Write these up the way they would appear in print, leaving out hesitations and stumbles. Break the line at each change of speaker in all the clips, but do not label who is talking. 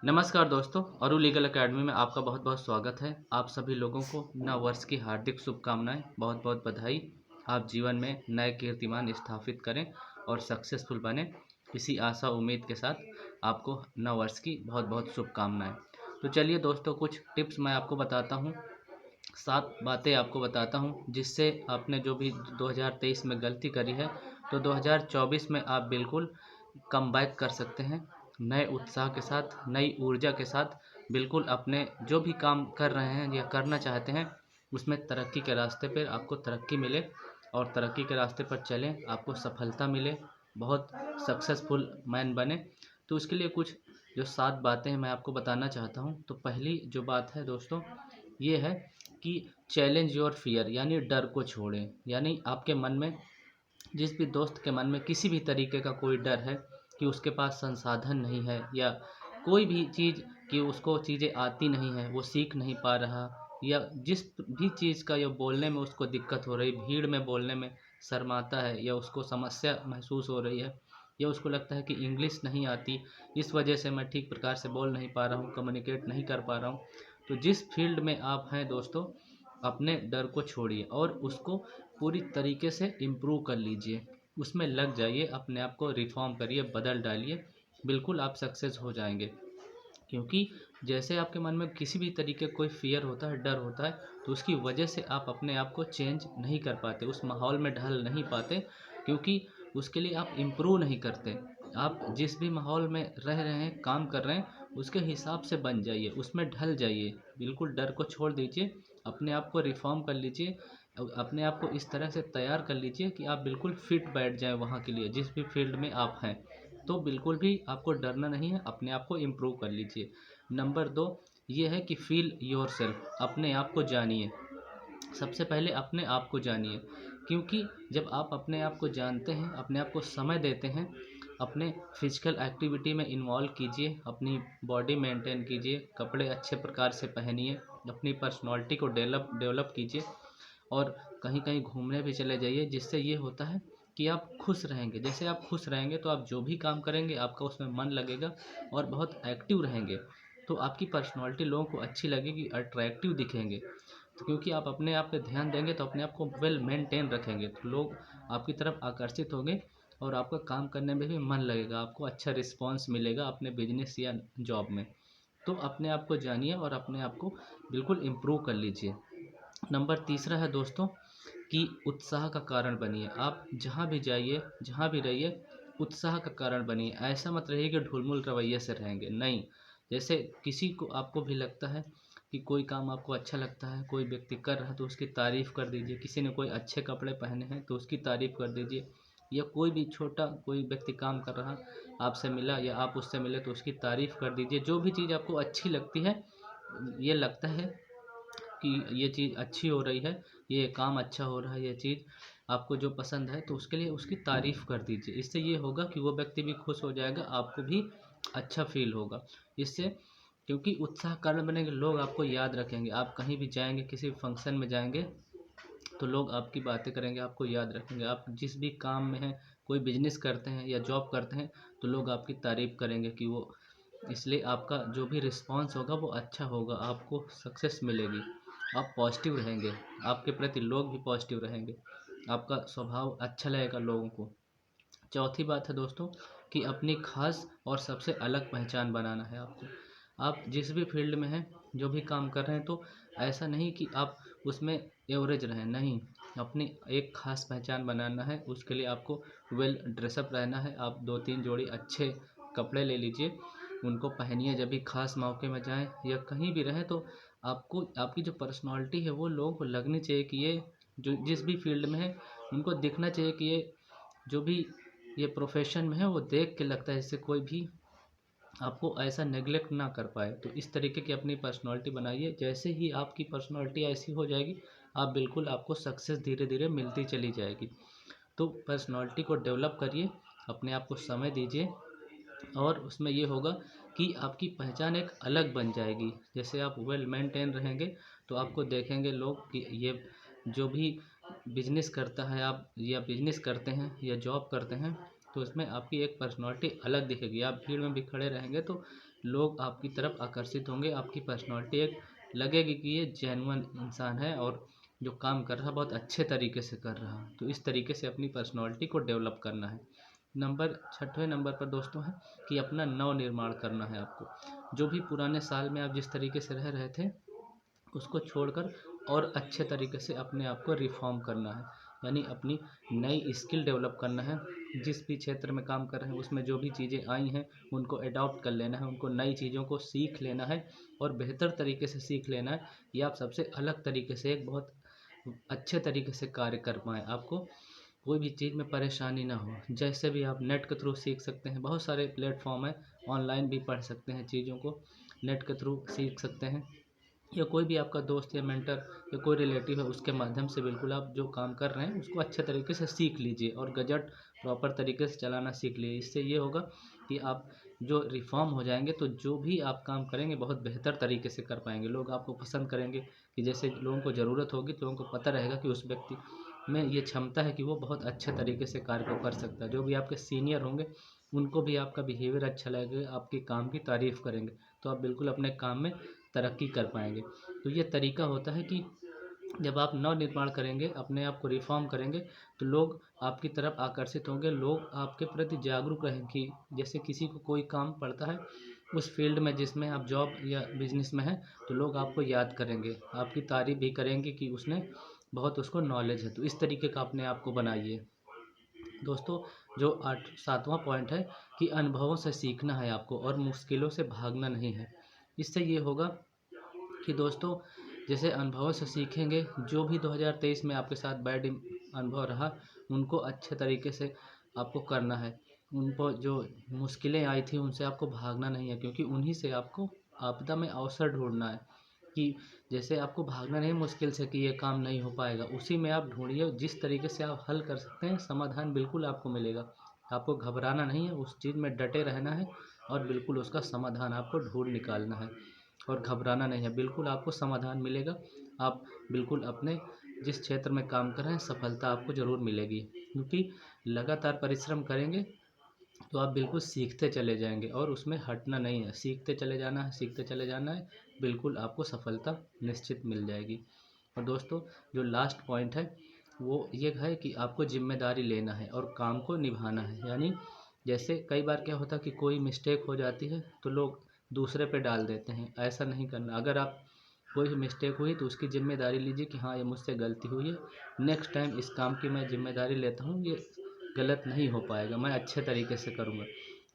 नमस्कार दोस्तों, अरु लीगल अकेडमी में आपका बहुत बहुत स्वागत है। आप सभी लोगों को नव वर्ष की हार्दिक शुभकामनाएं, बहुत बहुत बधाई। आप जीवन में नए कीर्तिमान स्थापित करें और सक्सेसफुल बने। इसी आशा उम्मीद के साथ आपको नव वर्ष की बहुत बहुत शुभकामनाएं। तो चलिए दोस्तों, कुछ टिप्स मैं आपको बताता हूँ, 7 बातें आपको बताता हूँ जिससे आपने जो भी 2023 में गलती करी है तो 2024 में आप बिल्कुल कमबैक कर सकते हैं। नए उत्साह के साथ, नई ऊर्जा के साथ बिल्कुल अपने जो भी काम कर रहे हैं या करना चाहते हैं उसमें तरक्की के रास्ते पर आपको तरक्की मिले और तरक्की के रास्ते पर चलें, आपको सफलता मिले, बहुत सक्सेसफुल मैन बने। तो उसके लिए कुछ जो 7 बातें हैं मैं आपको बताना चाहता हूँ। तो पहली जो बात है दोस्तों, ये है कि चैलेंज योर फियर, यानी डर को छोड़ें। यानी आपके मन में, जिस भी दोस्त के मन में किसी भी तरीके का कोई डर है कि उसके पास संसाधन नहीं है या कोई भी चीज़ कि उसको चीज़ें आती नहीं है, वो सीख नहीं पा रहा, या जिस भी चीज़ का या बोलने में उसको दिक्कत हो रही, भीड़ में बोलने में शर्माता है या उसको समस्या महसूस हो रही है, या उसको लगता है कि इंग्लिश नहीं आती, इस वजह से मैं ठीक प्रकार से बोल नहीं पा रहा हूँ, कम्युनिकेट नहीं कर पा रहा हूँ। तो जिस फील्ड में आप हैं दोस्तों, अपने डर को छोड़िए और उसको पूरी तरीके से इम्प्रूव कर लीजिए, उसमें लग जाइए, अपने आप को रिफॉर्म करिए, बदल डालिए, बिल्कुल आप सक्सेस हो जाएंगे। क्योंकि जैसे आपके मन में किसी भी तरीके का कोई फ़ियर होता है, डर होता है, तो उसकी वजह से आप अपने आप को चेंज नहीं कर पाते, उस माहौल में ढल नहीं पाते, क्योंकि उसके लिए आप इम्प्रूव नहीं करते। आप जिस भी माहौल में रह रहे हैं, काम कर रहे हैं, उसके हिसाब से बन जाइए, उसमें ढल जाइए, बिल्कुल डर को छोड़ दीजिए, अपने आप को रिफॉर्म कर लीजिए, अपने आप को इस तरह से तैयार कर लीजिए कि आप बिल्कुल फिट बैठ जाएँ वहाँ के लिए, जिस भी फील्ड में आप हैं। तो बिल्कुल भी आपको डरना नहीं है, अपने आप को इम्प्रूव कर लीजिए। नंबर 2 ये है कि फ़ील योरसेल्फ, अपने आप को जानिए। सबसे पहले अपने आप को जानिए, क्योंकि जब आप अपने आप को जानते हैं, अपने आप को समय देते हैं, अपने फिजिकल एक्टिविटी में इन्वॉल्व कीजिए, अपनी बॉडी मेंटेन कीजिए, कपड़े अच्छे प्रकार से पहनिए, अपनी पर्सनालिटी को डेवलप डेवलप कीजिए और कहीं कहीं घूमने भी चले जाइए, जिससे ये होता है कि आप खुश रहेंगे। जैसे आप खुश रहेंगे तो आप जो भी काम करेंगे आपका उसमें मन लगेगा और बहुत एक्टिव रहेंगे, तो आपकी पर्सनालिटी लोगों को अच्छी लगेगी, अट्रैक्टिव दिखेंगे। तो क्योंकि आप अपने आप पे ध्यान देंगे तो अपने आप को वेल मेंटेन रखेंगे, तो लोग आपकी तरफ आकर्षित होंगे और आपका काम करने में भी मन लगेगा, आपको अच्छा रिस्पॉन्स मिलेगा अपने बिजनेस या जॉब में। तो अपने आप को जानिए और अपने आप को बिल्कुल इम्प्रूव कर लीजिए। नंबर तीसरा है दोस्तों कि उत्साह का कारण बनिए। आप जहाँ भी जाइए, जहाँ भी रहिए, उत्साह का कारण बनिए। ऐसा मत रहिए कि ढुलमुल रवैये से रहेंगे, नहीं। जैसे किसी को, आपको भी लगता है कि कोई काम आपको अच्छा लगता है, कोई व्यक्ति कर रहा है तो उसकी तारीफ़ कर दीजिए, किसी ने कोई अच्छे कपड़े पहने हैं तो उसकी तारीफ़ कर दीजिए, या कोई भी छोटा कोई व्यक्ति काम कर रहा, आपसे मिला या आप उससे मिले तो उसकी तारीफ़ कर दीजिए। जो भी चीज़ आपको अच्छी लगती है, ये लगता है कि ये चीज़ अच्छी हो रही है, ये काम अच्छा हो रहा है, ये चीज़ आपको जो पसंद है, तो उसके लिए उसकी तारीफ़ कर दीजिए। इससे ये होगा कि वो व्यक्ति भी खुश हो जाएगा, आपको भी अच्छा फ़ील होगा इससे। क्योंकि उत्साह कारण बनेंगे, लोग आपको याद रखेंगे। आप कहीं भी जाएंगे, किसी फंक्शन में जाएंगे तो लोग आपकी बातें करेंगे, आपको याद रखेंगे। आप जिस भी काम में हैं, कोई बिजनेस करते हैं या जॉब करते हैं, तो लोग आपकी तारीफ़ करेंगे कि वो, इसलिए आपका जो भी रिस्पॉन्स होगा वो अच्छा होगा, आपको सक्सेस मिलेगी, आप पॉजिटिव रहेंगे, आपके प्रति लोग भी पॉजिटिव रहेंगे, आपका स्वभाव अच्छा लगेगा लोगों को। चौथी बात है दोस्तों कि अपनी खास और सबसे अलग पहचान बनाना है आपको। आप जिस भी फील्ड में हैं, जो भी काम कर रहे हैं, तो ऐसा नहीं कि आप उसमें एवरेज रहें, नहीं। अपनी एक खास पहचान बनाना है, उसके लिए आपको वेल ड्रेसअप रहना है। आप 2-3 जोड़ी अच्छे कपड़े ले लीजिए, उनको पहनिए, जब भी खास मौके में जाएं या कहीं भी रहें, तो आपको आपकी जो पर्सनालिटी है वो लोगों को लगनी चाहिए कि ये जो जिस भी फील्ड में है, उनको दिखना चाहिए कि ये जो भी ये प्रोफेशन में है वो देख के लगता है, इससे कोई भी आपको ऐसा नेगलेक्ट ना कर पाए। तो इस तरीके की अपनी पर्सनालिटी बनाइए। जैसे ही आपकी पर्सनालिटी ऐसी हो जाएगी, आप बिल्कुल, आपको सक्सेस धीरे धीरे मिलती चली जाएगी। तो पर्सनालिटी को डेवलप करिए, अपने आप को समय दीजिए और उसमें ये होगा कि आपकी पहचान एक अलग बन जाएगी। जैसे आप वेल मेंटेन रहेंगे तो आपको देखेंगे लोग कि ये जो भी बिजनेस करता है, आप या बिजनेस करते हैं या जॉब करते हैं, तो इसमें आपकी एक पर्सनालिटी अलग दिखेगी। आप भीड़ में भी खड़े रहेंगे तो लोग आपकी तरफ आकर्षित होंगे। आपकी पर्सनालिटी एक लगेगी कि ये जेन्युइन इंसान है और जो काम कर रहा है बहुत अच्छे तरीके से कर रहा है। तो इस तरीके से अपनी पर्सनालिटी को डेवलप करना है। छठवें नंबर पर दोस्तों है कि अपना नव निर्माण करना है आपको। जो भी पुराने साल में आप जिस तरीके से रह रहे थे उसको छोड़कर और अच्छे तरीके से अपने आप को रिफॉर्म करना है, यानी अपनी नई स्किल डेवलप करना है। जिस भी क्षेत्र में काम कर रहे हैं उसमें जो भी चीज़ें आई हैं उनको अडॉप्ट कर लेना है, उनको नई चीज़ों को सीख लेना है और बेहतर तरीके से सीख लेना है कि आप सबसे अलग तरीके से एक बहुत अच्छे तरीके से कार्य कर पाएँ। आपको कोई भी चीज़ में परेशानी ना हो। जैसे भी आप नेट के थ्रू सीख सकते हैं, बहुत सारे प्लेटफॉर्म हैं, ऑनलाइन भी पढ़ सकते हैं चीज़ों को, नेट के थ्रू सीख सकते हैं, या कोई भी आपका दोस्त या मेंटर या कोई रिलेटिव है उसके माध्यम से बिल्कुल आप जो काम कर रहे हैं उसको अच्छे तरीके से सीख लीजिए और गजट प्रॉपर तरीके से चलाना सीख लीजिए। इससे ये होगा कि आप जो रिफॉर्म हो जाएंगे तो जो भी आप काम करेंगे बहुत बेहतर तरीके से कर पाएंगे। लोग आपको पसंद करेंगे कि जैसे लोगों को ज़रूरत होगी तो लोगों को पता रहेगा कि उस व्यक्ति में ये क्षमता है कि वो बहुत अच्छे तरीके से कार्य को कर सकता है। जो भी आपके सीनियर होंगे उनको भी आपका बिहेवियर अच्छा लगेगा, आपके काम की तारीफ़ करेंगे, तो आप बिल्कुल अपने काम में तरक्की कर पाएंगे। तो ये तरीका होता है कि जब आप नवनिर्माण करेंगे, अपने आप को रिफॉर्म करेंगे, तो लोग आपकी तरफ आकर्षित होंगे, लोग आपके प्रति जागरूक रहेंगे कि जैसे किसी को कोई काम पड़ता है उस फील्ड में जिसमें आप जॉब या बिजनेस में हैं, तो लोग आपको याद करेंगे, आपकी तारीफ भी करेंगे कि उसने बहुत उसको नॉलेज है। तो इस तरीके का अपने आप को बनाइए। दोस्तों, जो सातवां पॉइंट है कि अनुभवों से सीखना है आपको और मुश्किलों से भागना नहीं है। इससे ये होगा कि दोस्तों जैसे अनुभवों से सीखेंगे, जो भी 2023 में आपके साथ बैड अनुभव रहा उनको अच्छे तरीके से आपको करना है। उनको जो मुश्किलें आई थी उनसे आपको भागना नहीं है, क्योंकि उन्हीं से आपको आपदा में अवसर ढूंढना है। कि जैसे आपको भागना नहीं मुश्किल से कि ये काम नहीं हो पाएगा, उसी में आप ढूंढिए जिस तरीके से आप हल कर सकते हैं, समाधान बिल्कुल आपको मिलेगा। आपको घबराना नहीं है, उस चीज़ में डटे रहना है और बिल्कुल उसका समाधान आपको ढूंढ निकालना है और घबराना नहीं है, बिल्कुल आपको समाधान मिलेगा। आप बिल्कुल अपने जिस क्षेत्र में काम कर रहे हैं सफलता आपको ज़रूर मिलेगी, क्योंकि लगातार परिश्रम करेंगे तो आप बिल्कुल सीखते चले जाएंगे और उसमें हटना नहीं है, सीखते चले जाना है, सीखते चले जाना है, बिल्कुल आपको सफलता निश्चित मिल जाएगी। और दोस्तों, जो लास्ट पॉइंट है वो ये है कि आपको जिम्मेदारी लेना है और काम को निभाना है। यानी जैसे कई बार क्या होता है कि कोई मिस्टेक हो जाती है तो लोग दूसरे पे डाल देते हैं, ऐसा नहीं करना। अगर आप कोई भी मिस्टेक हुई तो उसकी ज़िम्मेदारी लीजिए कि हाँ, ये मुझसे गलती हुई है, नेक्स्ट टाइम इस काम की मैं ज़िम्मेदारी लेता हूँ, ये गलत नहीं हो पाएगा, मैं अच्छे तरीके से करूँगा।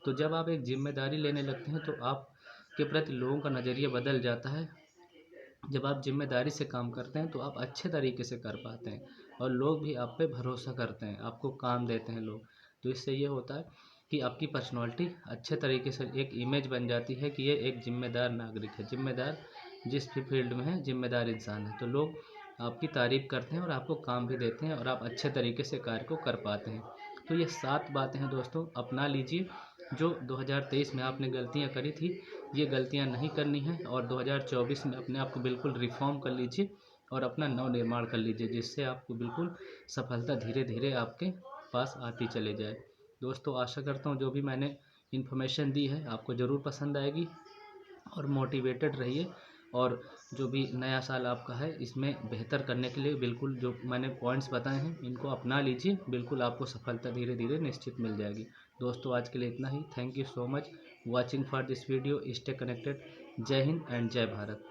तो जब आप एक ज़िम्मेदारी लेने लगते हैं तो आपके प्रति लोगों का नज़रिया बदल जाता है। जब आप ज़िम्मेदारी से काम करते हैं तो आप अच्छे तरीके से कर पाते हैं और लोग भी आप पे भरोसा करते हैं, आपको काम देते हैं लोग। तो इससे ये होता है कि आपकी पर्सनैलिटी अच्छे तरीके से एक इमेज बन जाती है कि ये एक ज़िम्मेदार नागरिक है, ज़िम्मेदार जिस भी फील्ड में है ज़िम्मेदार इंसान है। तो लोग आपकी तारीफ़ करते हैं और आपको काम भी देते हैं और आप अच्छे तरीके से कार्य को कर पाते हैं। तो ये 7 बातें हैं दोस्तों, अपना लीजिए। जो 2023 में आपने गलतियाँ करी थी, ये गलतियाँ नहीं करनी है और 2024 में अपने आप को बिल्कुल रिफॉर्म कर लीजिए और अपना नव निर्माण कर लीजिए, जिससे आपको बिल्कुल सफलता धीरे धीरे आपके पास आती चले जाए। दोस्तों, आशा करता हूँ जो भी मैंने इन्फॉर्मेशन दी है आपको ज़रूर पसंद आएगी और मोटिवेटेड रहिए। और जो भी नया साल आपका है इसमें बेहतर करने के लिए बिल्कुल जो मैंने पॉइंट्स बताए हैं इनको अपना लीजिए, बिल्कुल आपको सफलता धीरे धीरे निश्चित मिल जाएगी। दोस्तों, आज के लिए इतना ही। Thank you so much watching for this video. Stay connected. जय हिंद एंड जय भारत।